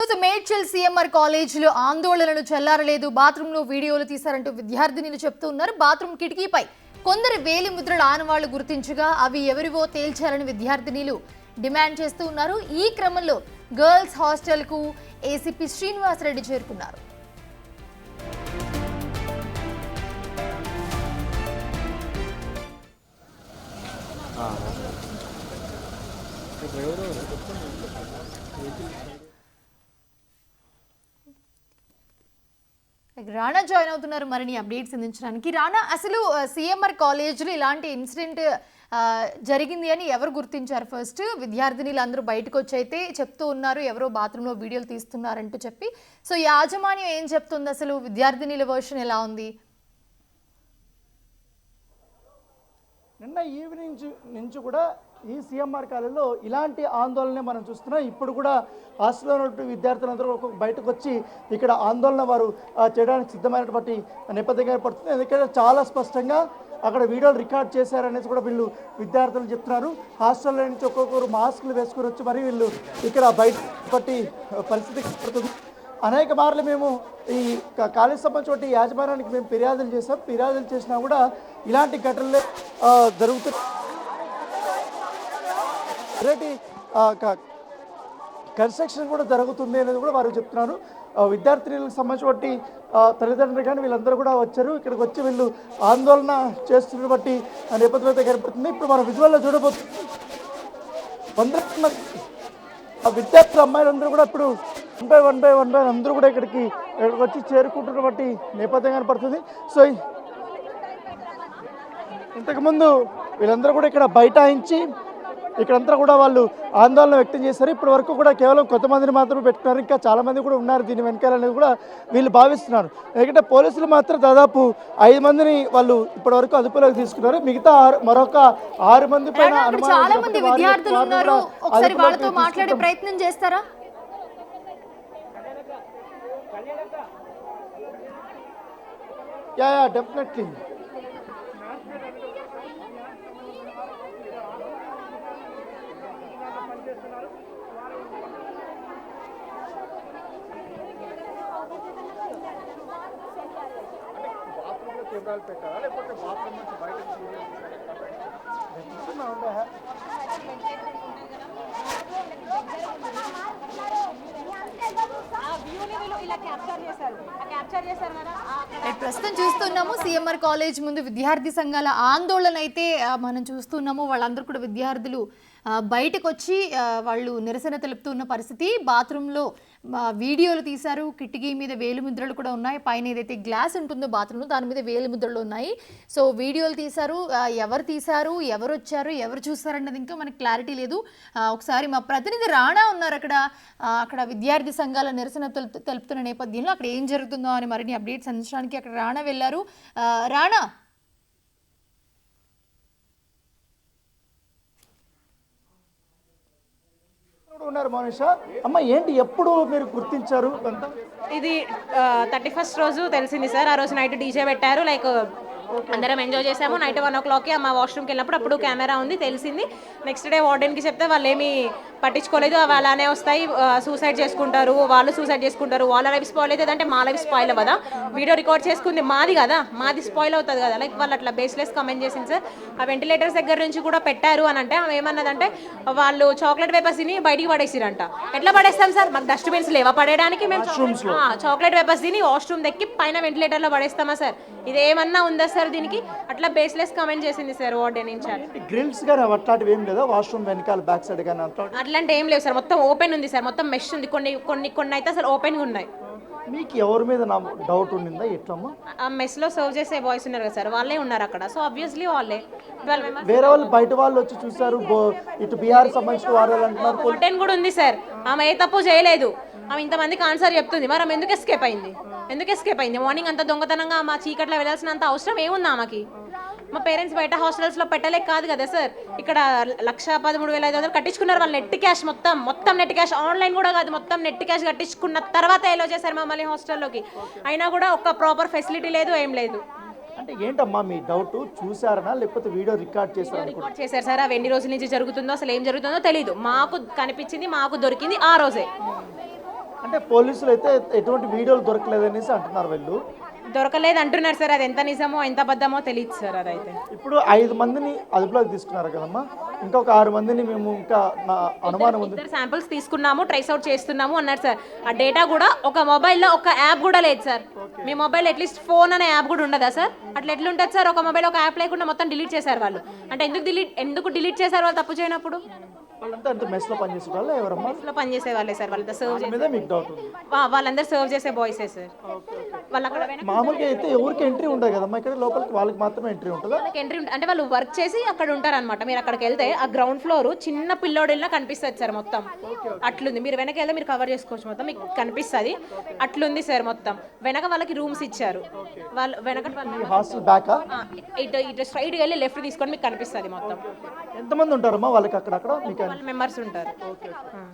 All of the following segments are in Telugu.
మేడ్చల్ సిఎంఆర్ కాలేజీలో ఆందోళనలు చెల్లారలేదు. బాత్రూంలో వీడియోలు తీశారంటూ విద్యార్థినులు చెప్తూ ఉన్నారు. బాత్రూం కిటికీపై కొందరు వేలి ముద్రల ఆనవాళ్లు గుర్తించగా అవి ఎవరివో తేల్చాలని విద్యార్థినులు డిమాండ్ చేస్తూ ఉన్నారు. ఈ క్రమంలో గర్ల్స్ హాస్టల్కు ఏసీపీ శ్రీనివాసరెడ్డి చేరుకున్నారు. రానా జాయిన్ అవుతున్నారు మరిన్ని అప్డేట్స్ అందించడానికి. రానా, అసలు సిఎంఆర్ కాలేజ్లో ఇలాంటి ఇన్సిడెంట్ జరిగింది అని ఎవరు గుర్తించారు? ఫస్ట్ విద్యార్థినులు అందరూ బయటకు వచ్చి అయితే చెప్తూ ఉన్నారు ఎవరో బాత్రూంలో వీడియోలు తీస్తున్నారంటూ చెప్పి. సో యాజమాన్యం ఏం చెప్తుంది? అసలు విద్యార్థినుల వర్షన్ ఎలా ఉంది? నిన్న ఈవినింగ్ నుంచి కూడా ఈ సిఎంఆర్ కాలేజీలో ఇలాంటి ఆందోళన మనం చూస్తున్నాం. ఇప్పుడు కూడా హాస్టల్లో ఉన్నటువంటి విద్యార్థులందరూ బయటకు వచ్చి ఇక్కడ ఆందోళన వారు చేయడానికి సిద్ధమైనటువంటి నేపథ్యం ఏర్పడుతుంది. ఎందుకంటే చాలా స్పష్టంగా అక్కడ వీడియోలు రికార్డ్ చేశారనేసి కూడా వీళ్ళు విద్యార్థులు చెప్తున్నారు. హాస్టల్లో నుంచి ఒక్కొక్కరు మాస్కులు వేసుకుని వచ్చి మరి వీళ్ళు ఇక్కడ బయట పరిస్థితి పడుతుంది. అనేక మార్లు మేము ఈ కాలేజ్ సంబంధించిన యాజమాన్యానికి మేము ఫిర్యాదులు చేసాం. ఫిర్యాదులు చేసినా కూడా ఇలాంటి ఘటనలే జరుగుతున్నాయి. కన్స్ట్రక్షన్ కూడా జరుగుతుంది అనేది కూడా వారు చెప్తున్నారు. విద్యార్థినులకు సంబంధించి తల్లిదండ్రులు కానీ వీళ్ళందరూ కూడా వచ్చారు. ఇక్కడికి వచ్చి వీళ్ళు ఆందోళన చేస్తున్న బట్టి నేపథ్యం అయితే కనపడుతుంది. ఇప్పుడు మనం విజువల్లో చూడబోతుంది. విద్యార్థుల అమ్మాయిలందరూ కూడా ఇప్పుడు వన్ బై వన్ అందరూ కూడా ఇక్కడికి వచ్చి చేరుకుంటున్న బట్టి నేపథ్యం కనపడుతుంది. సో ఇంతకుముందు వీళ్ళందరూ కూడా ఇక్కడ బైఠాయించి ఇక్కడంతా కూడా వాళ్ళు ఆందోళన వ్యక్తం చేశారు. ఇప్పటి వరకు కూడా కేవలం కొంతమందిని మాత్రమే పెట్టుకున్నారు. ఇంకా చాలామంది కూడా ఉన్నారు దీని వెనకాలనేది కూడా వీళ్ళు భావిస్తున్నారు. ఎందుకంటే పోలీసులు మాత్రం దాదాపు 5 మందిని వాళ్ళు ఇప్పటి వరకు అదుపులోకి తీసుకున్నారు. మిగతా మరొక 6 మంది పైన మాట్లాడే ప్రయత్నం చేస్తారా? Yeah definitely. కెమెరాలు పెట్టారా లేకపోతే బాత్రూమ్ నుంచి బయట ప్రస్తుతం చూస్తున్నాము సిఎంఆర్ కాలేజ్ ముందు విద్యార్థి సంఘాల ఆందోళన అయితే మనం చూస్తున్నాము. వాళ్ళందరూ కూడా విద్యార్థులు బయటకు వచ్చి వాళ్ళు నిరసన తెలుపుతున్న పరిస్థితి. బాత్రూంలో వీడియోలు తీశారు. కిటికీ మీద వేలిముద్రలు కూడా ఉన్నాయి. పైన ఏదైతే గ్లాస్ ఉంటుందో బాత్రూంలో దాని మీద వేలిముద్రలు ఉన్నాయి. సో వీడియోలు తీశారు. ఎవరు తీశారు, ఎవరు వచ్చారు, ఎవరు చూస్తారన్నది ఇంకా మనకి క్లారిటీ లేదు. ఒకసారి మా ప్రతినిధి రాణా ఉన్నారు అక్కడ విద్యార్థి సంఘాల నిరసన తెలుపుతున్న నేపథ్యంలో అక్కడ ఏం జరుగుతుందో అని మరిన్ని అప్డేట్స్ అందించడానికి అక్కడ రాణా వెళ్ళారు. రాణా, ఉన్నారు మోనిషా. అమ్మ ఏంటి ఎప్పుడు మీరు గుర్తించారు? ఇది 31st రోజు తెలిసింది సార్. ఆ రోజు నైట్ డీజే పెట్టారు. లైక్ అందరం ఎంజాయ్ చేసాము. నైట్ 1 o'clockకి మా వాష్రూమ్కి వెళ్ళినప్పుడు అప్పుడు కెమెరా ఉంది, తెలిసింది. నెక్స్ట్ డే వార్డెన్కి చెప్తే వాళ్ళు ఏమీ పట్టించుకోలేదు. అవి అలానే వస్తాయి, సూసైడ్ చేసుకుంటారు, వాళ్ళు సూసైడ్ చేసుకుంటారు. వాళ్ళ లైఫ్ స్పాయిల్ అవుతుంది అంటే మా లైఫ్ స్పాయిల్ అవ్వదా? వీడియో రికార్డ్ చేసుకుంది మాది కదా, మాది స్పాయిల్ అవుతుంది కదా. లైక్ వాళ్ళు అట్లా బేస్లెస్ కమెంట్ చేసింది సార్. ఆ వెంటిలేటర్స్ దగ్గర నుంచి కూడా పెట్టారు అని అంటే ఆమె ఏమన్నదంటే వాళ్ళు చాక్లెట్ వేపర్స్ని బయటికి పడేసిరంట. ఎట్లా పడేస్తాం సార్? మాకు డస్ట్బిన్స్ లేవా పడేయడానికి? మేము చాక్లెట్ వేపర్స్ని వాష్రూమ్ దక్కి పైన వెంటిలేటర్లో పడేస్తామా సార్? ఇది ఏమన్నా ఉందా సార్ దీనికి? అట్లా బేస్లెస్ కమెంట్ చేసింది సార్ వార్డెన్ ఇన్ఛార్జ్. గ్రిల్స్ గాని అట్లాంటివి ఏం లేదా? వాష్రూమ్ వెనకాల బ్యాక్ సైడ్ గాని అట్లాంటి ఏం లేవు సార్. మొత్తం ఓపెన్ ఉంది సార్. మొత్తం మెష్ ఉంది. కొన్ని అయితే అసలు ఓపెన్గా ఉన్నాయి. మీకు ఎవరి మీద డౌట్ ఉండిందా? ఎట్లమ్మా? ఆ మెస్లో సర్వ్ చేసే బాయ్స్ ఉన్నారు కదా సార్, వాళ్ళే ఉన్నారు అక్కడ. సో ఆబ్వియస్లీ వాళ్ళే. వేరే వాళ్ళు బయట వాళ్ళు వచ్చి చూసారు. ఇటు బీహార్ సంబంధించిన వారు అంటున్నారు. వార్డెన్ కూడా ఉంది సార్. ఆమె ఏ తప్పు చేయలేదు. ఆమె ఇంతమందికి ఆన్సర్ చెప్తుంది. మరి ఆమె ఎందుకు ఎస్కేప్ అయింది? మార్నింగ్ అంత దొంగతనంగా మా చీకట్లో వెళ్ళాల్సినంత అవసరం ఏముంది ఆమెకి? మా పేరెంట్స్ బయట హాస్టల్స్లో పెట్టలేక కాదు కదా సార్. ఇక్కడ 1,13,500 కట్టించుకున్నారు వాళ్ళు. నెట్ క్యాష్ మొత్తం నెట్ క్యాష్, ఆన్లైన్ కూడా కాదు, మొత్తం నెట్ క్యాష్ కట్టించుకున్న తర్వాత ఎలో చేశారు మమ్మల్ని హాస్టల్లోకి. అయినా కూడా ఒక ప్రాపర్ ఫెసిలిటీ లేదు, ఏం లేదు. అంటే ఏంటమ్మా మీ డౌట్? చూసారనా లేకపోతే వీడియో రికార్డ్ చేశారా? రికార్డ్ చేశారు సార్. అవి ఎన్ని రోజుల నుంచి జరుగుతుందో అసలు ఏం జరుగుతుందో తెలియదు. మాకు కనిపించింది, మాకు దొరికింది ఆ రోజే. అంటే పోలీసులు అయితే ఎటువంటి వీడియోలు దొరకలేదనేసి అంటున్నారు వీళ్ళు. దొరకలేదు అంటున్నారు సార్, అది ఎంత నిజమో ఎంత అబద్ధమో తెలియదు సార్ అదైతే. ఇప్పుడు 5 మందిని అదుపులోకి తీసుకున్నారు కదమ్మా, ఇంకొక 6 మందిని మేము ఇంకా నా అనుమానం ఉంది. ఇద్దరు శాంపిల్స్ తీసుకున్నాము, ట్రేస్ అవుట్ చేస్తున్నాము అన్నారు సార్. ఆ డేటా కూడా ఒక మొబైల్లో ఒక యాప్ కూడా లేదు సార్. మీ మొబైల్ అట్లీస్ట్ ఫోన్ అనే యాప్ కూడా ఉండదా సార్? అట్లా ఎట్లుంటుంది సార్? ఒక మొబైల్ ఒక యాప్ లేకుండా మొత్తం డిలీట్ చేశారు వాళ్ళు. అంటే ఎందుకు డిలీట్ చేశారు వాళ్ళు తప్పు చేయనప్పుడు? వాళ్ళంతా అంటే మెస్లో పనిచేసే వాళ్ళు ఎవరమ్మా? లో పనిచేసే వాళ్ళే సార్, వాళ్ళంతా సర్వ్ మీద మీకు డౌట్ ఉంది? వాళ్ళందరూ సర్వ్ చేసే బాయ్సే సార్. వాళ్ళు అక్కడ మామూలుగా అయితే ఎవరికి ఎంట్రీ ఉండదు కదమ్మా, ఇక్కడ లోపలికి వాళ్ళకి మాత్రమే ఎంట్రీ ఉంటుందా? వాళ్ళకి ఎంట్రీ అంటే వాళ్ళు వర్క్ చేసి అక్కడ ఉంటారనమాట. మీరు అక్కడికి వెళ్తే ఆ గ్రౌండ్ ఫ్లోర్ చిన్న పిల్లోడిలా కనిపిస్తుంది సార్ మొత్తం. అట్లుంది, మీరు వెనక వెళ్తే మీరు కవర్ చేసుకోవచ్చు మొత్తం, మీకు కనిపిస్తుంది. అట్లుంది సార్ మొత్తం. వెనక వాళ్ళకి రూమ్స్ ఇచ్చారు. వాళ్ళు వెనక హాస్టల్ బ్యాకా? ఇటు స్ట్రైట్గా వెళ్ళి లెఫ్ట్ తీసుకొని మీకు కనిపిస్తుంది మొత్తం. ఎంతమంది ఉంటారమ్మా వాళ్ళకి అక్కడక్కడ? మీకు వాళ్ళ మెంబర్స్ ఉంటారు.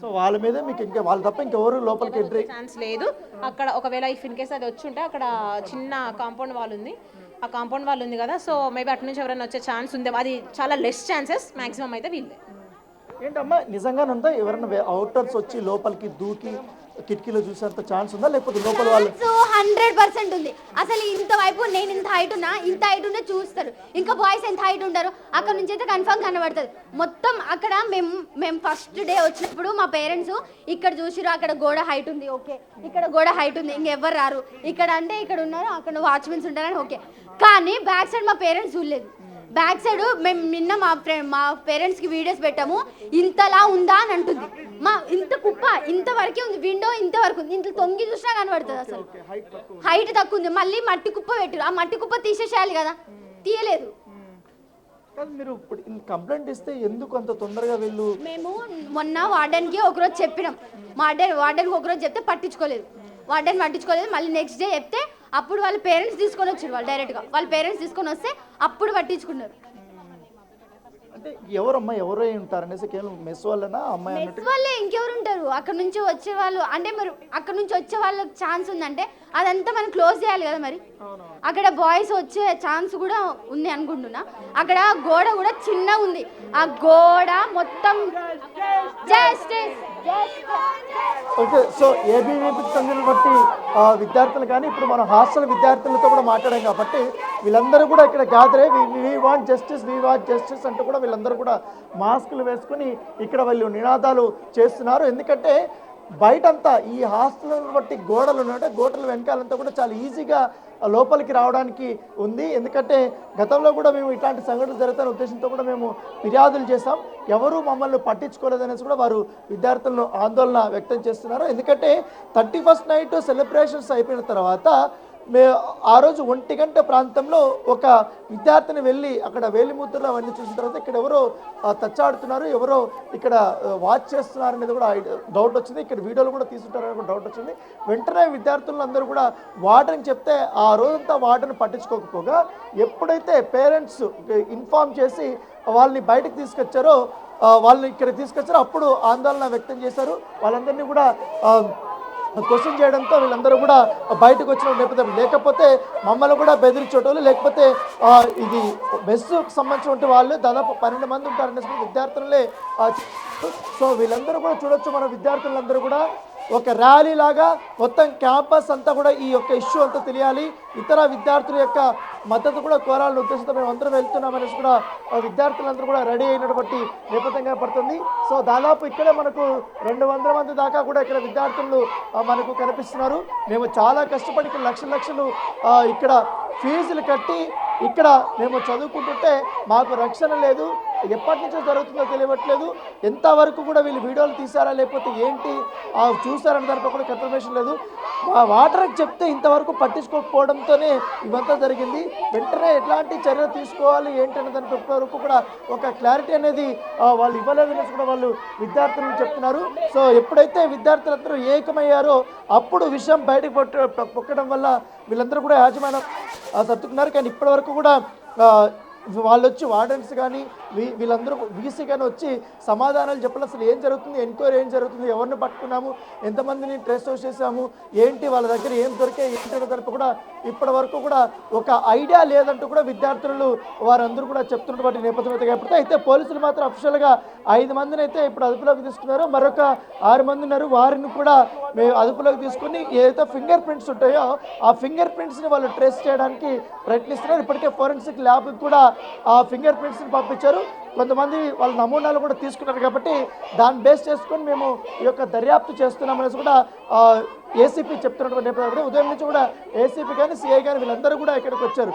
సో వాళ్ళ మీద మీకు ఇంకా వాళ్ళు తప్ప ఇంకెవరు లోపలికి ఎంట్రీ ఛాన్స్ లేదు అక్కడ. ఒకవేళ ఇఫ్ ఇన్ కేస్ అది వచ్చి ఉంటే అక్కడ చిన్న కాంపౌండ్ వాల్ ఉంది, ఆ కాంపౌండ్ వాల్ ఉంది కదా, సో మేబీ అటు నుంచి ఎవరైనా వచ్చే ఛాన్స్ ఉంది. అది చాలా లెస్ ఛాన్సెస్, మాక్సిమం అయితే వీళ్ళే. ఏంటమ్మా నిజంగానే ఉందా? ఎవరైనా అవుటర్స్ వచ్చి లోపలికి దూకి కిటికీలో చూసేంత ఛాన్స్ ఉందా, లేకపోతే లోపల వాళ్ళు? 100% ఉంది. అసలు ఇంత వైపు నేను ఇంత హైట్ ఉన్నా చూస్తారు. ఇంకా బాయ్స్ ఎంత హైట్ ఉంటారు అక్కడ నుంచి అయితే కన్ఫర్మ్ కనబడుతుంది మొత్తం. అక్కడ మేము ఫస్ట్ డే వచ్చినప్పుడు మా పేరెంట్స్ ఇక్కడ చూసిరు, అక్కడ గోడ హైట్ ఉంది, ఓకే, ఇక్కడ గోడ హైట్ ఉంది, ఇంకెవ్వరు రారు ఇక్కడ అంటే ఇక్కడ ఉన్నారు, అక్కడ వాచ్మెన్స్ ఉంటారని ఓకే. కానీ బ్యాక్ సైడ్ మా పేరెంట్స్ చూడలేదు. బ్యాక్ సైడ్ మేము నిన్న మా పేరెంట్స్కి వీడియోస్ పెట్టాము, ఇంతలా ఉందా అని అంటుంది. ఇంత కుప్ప ఇంతవరకే ఉంది, విండో ఇంతవరకు ఉంది, ఇంత తొంగి చూసినా కనబడుతుంది. అసలు హైట్ తక్కువ ఉంది. మళ్ళీ మట్టి కుప్ప పెట్టారు, ఆ మట్టి కుప్ప తీసేసేయాలి కదా, తీయలేదు. మీరు ఇప్పుడు కంప్లైంట్ ఇస్తే ఎందుకు అంత తొందరగా వెళ్ళు? మేము మొన్న వార్డెన్కి ఒకరోజు చెప్పినాం, వార్డెన్కి ఒకరోజు చెప్తే పట్టించుకోలేదు. మళ్ళీ నెక్స్ట్ డే చెప్తే అప్పుడు వాళ్ళ పేరెంట్స్ తీసుకొని వచ్చారు. వాళ్ళు డైరెక్ట్గా వాళ్ళ పేరెంట్స్ తీసుకొని వస్తే అప్పుడు పట్టించుకున్నారు. అంటే ఎవరమ్మా ఎవరై ఉంటారు అనేసి కేవలం మెస్ వాళ్ళనా అమ్మాయి అన్నట్టు? వాళ్ళే ఇంకెవరు ఉంటారు? అక్కడ నుంచి వచ్చే వాళ్ళు అంటే మరి అక్కడ నుంచి వచ్చే వాళ్ళకి ఛాన్స్ ఉందంటే అదంతా మనం క్లోజ్ చేయాలి కదా. మరి అక్కడ బాయ్స్ వచ్చే ఛాన్స్ కూడా ఉంది అనుకుంటున్నా. అక్కడ గోడ కూడా చిన్నగా ఉంది, ఆ గోడ మొత్తం ఓకే. సో ఏబీవీపీకి చెందినటువంటి విద్యార్థులు కానీ ఇప్పుడు మనం హాస్టల్ విద్యార్థులతో కూడా మాట్లాడాం కాబట్టి వీళ్ళందరూ కూడా ఇక్కడ గ్యాదర్ అయ్యి వీ వాంట్ జస్టిస్ అంటూ కూడా వీళ్ళందరూ కూడా మాస్కులు వేసుకుని ఇక్కడ వీళ్ళు నినాదాలు చేస్తున్నారు. ఎందుకంటే బయటంతా ఈ హాస్టల్ బట్టి గోడలు ఉన్నాయంటే గోడల వెనకాలంతా కూడా చాలా ఈజీగా లోపలికి రావడానికి ఉంది. ఎందుకంటే గతంలో కూడా మేము ఇట్లాంటి సంఘటనలు జరుగుతున్న ఉద్దేశంతో కూడా మేము ఫిర్యాదులు చేస్తాం, ఎవరు మమ్మల్ని పట్టించుకోలేదనేసి కూడా వారు విద్యార్థులను ఆందోళన వ్యక్తం చేస్తున్నారు. ఎందుకంటే 31st నైట్ సెలబ్రేషన్స్ అయిపోయిన తర్వాత ఆ రోజు 1 గంట ప్రాంతంలో ఒక విద్యార్థిని వెళ్ళి అక్కడ వేలిముద్రలు అవన్నీ చూసిన తర్వాత ఇక్కడ ఎవరో తచ్చాడుతున్నారు, ఎవరో ఇక్కడ వాచ్ చేస్తున్నారు అనేది కూడా డౌట్ వచ్చింది. ఇక్కడ వీడియోలు కూడా తీసుకుంటారని కూడా డౌట్ వచ్చింది. వెంటనే విద్యార్థులందరూ కూడా వార్డెన్ చెప్తే ఆ రోజంతా వార్డెన్ పట్టించుకోకపోగా ఎప్పుడైతే పేరెంట్స్ ఇన్ఫార్మ్ చేసి వాళ్ళని బయటకు తీసుకొచ్చారో వాళ్ళని ఇక్కడ తీసుకొచ్చారో అప్పుడు ఆందోళన వ్యక్తం చేశారు. వాళ్ళందరినీ కూడా క్వశ్చన్ చేయడంతో వీళ్ళందరూ కూడా బయటకు వచ్చిన నేపథ్యం, లేకపోతే మమ్మల్ని కూడా బెదిరించేటోళ్ళు, లేకపోతే ఇది మెస్సుకు సంబంధించిన వాళ్ళు దాదాపు 12 మంది ఉంటారనేసి విద్యార్థులే. సో వీళ్ళందరూ కూడా చూడొచ్చు, మన విద్యార్థులందరూ కూడా ఒక ర్యాలీ లాగా మొత్తం క్యాంపస్ అంతా కూడా ఈ యొక్క ఇష్యూ అంతా తెలియాలి, ఇతర విద్యార్థుల యొక్క మద్దతు కూడా కోరాలని ఉద్దేశంతో మేము అందరం వెళ్తున్నామనేసి కూడా విద్యార్థులందరూ కూడా రెడీ అయినటువంటి నేపథ్యంగా పడుతుంది. సో దాదాపు ఇక్కడే మనకు 200 మంది దాకా కూడా ఇక్కడ విద్యార్థులు మనకు కనిపిస్తున్నారు. మేము చాలా కష్టపడి ఇక్కడ లక్షలు ఇక్కడ ఫీజులు కట్టి ఇక్కడ మేము చదువుకుంటుంటే మాకు రక్షణ లేదు, ఎప్పటి నుంచో జరుగుతుందో తెలియట్లేదు, ఎంతవరకు కూడా వీళ్ళు వీడియోలు తీసారా లేకపోతే ఏంటి చూసారని దానిపై కూడా కన్ఫర్మేషన్ లేదు. వాటర్కి చెప్తే ఇంతవరకు పట్టించుకోకపోవడంతోనే ఇవంతా జరిగింది. వెంటనే ఎట్లాంటి చర్యలు తీసుకోవాలి ఏంటనే దానిపై వరకు కూడా ఒక క్లారిటీ అనేది వాళ్ళు ఇవ్వలేదనేసి కూడా వాళ్ళు విద్యార్థులు చెప్తున్నారు. సో ఎప్పుడైతే విద్యార్థులందరూ ఏకమయ్యారో అప్పుడు విషయం బయటకు పొక్కడం వల్ల వీళ్ళందరూ కూడా యాజమాన్యం సర్దుకున్నారు. కానీ ఇప్పటి వరకు కూడా వాళ్ళు వచ్చి వార్డెన్స్ కానీ వీళ్ళందరూ వీసీ కానీ వచ్చి సమాధానాలు చెప్పాలి. అసలు ఏం జరుగుతుంది, ఎంక్వైరీ ఏం జరుగుతుంది, ఎవరిని పట్టుకున్నాము, ఎంతమందిని ట్రేస్ అవుట్ చేసాము, ఏంటి వాళ్ళ దగ్గర ఏం దొరికాయి ఏంటి తరపు కూడా ఇప్పటి వరకు కూడా ఒక ఐడియా లేదంటూ కూడా విద్యార్థులు వారందరూ కూడా చెప్తున్నటువంటి నేపథ్యం అయితే కనపడుతుంది. అయితే పోలీసులు మాత్రం అఫిషియల్గా 5 మందిని అయితే ఇప్పుడు అదుపులోకి తీసుకున్నారు. మరొక 6 మంది ఉన్నారు. వారిని కూడా మేము అదుపులోకి తీసుకుని ఏదైతే ఫింగర్ ప్రింట్స్ ఉంటాయో ఆ ఫింగర్ ప్రింట్స్ని వాళ్ళు ట్రేస్ చేయడానికి ప్రయత్నిస్తున్నారు. ఇప్పటికే ఫోరెన్సిక్ ల్యాబ్కి కూడా ఆ ఫింగర్ ప్రింట్స్ని పంపించారు. కొంతమంది వాళ్ళ నమూనాలు కూడా తీసుకున్నారు కాబట్టి దాన్ని బేస్ చేసుకొని మేము ఈ యొక్క దర్యాప్తు చేస్తున్నామనేసి కూడా ఏసీపీ చెప్తున్నటువంటి నేపథ్యంలో ఉదయం నుంచి కూడా ఏసీపీ కానీ సిఐ కానీ వీళ్ళందరూ కూడా ఇక్కడికి వచ్చారు.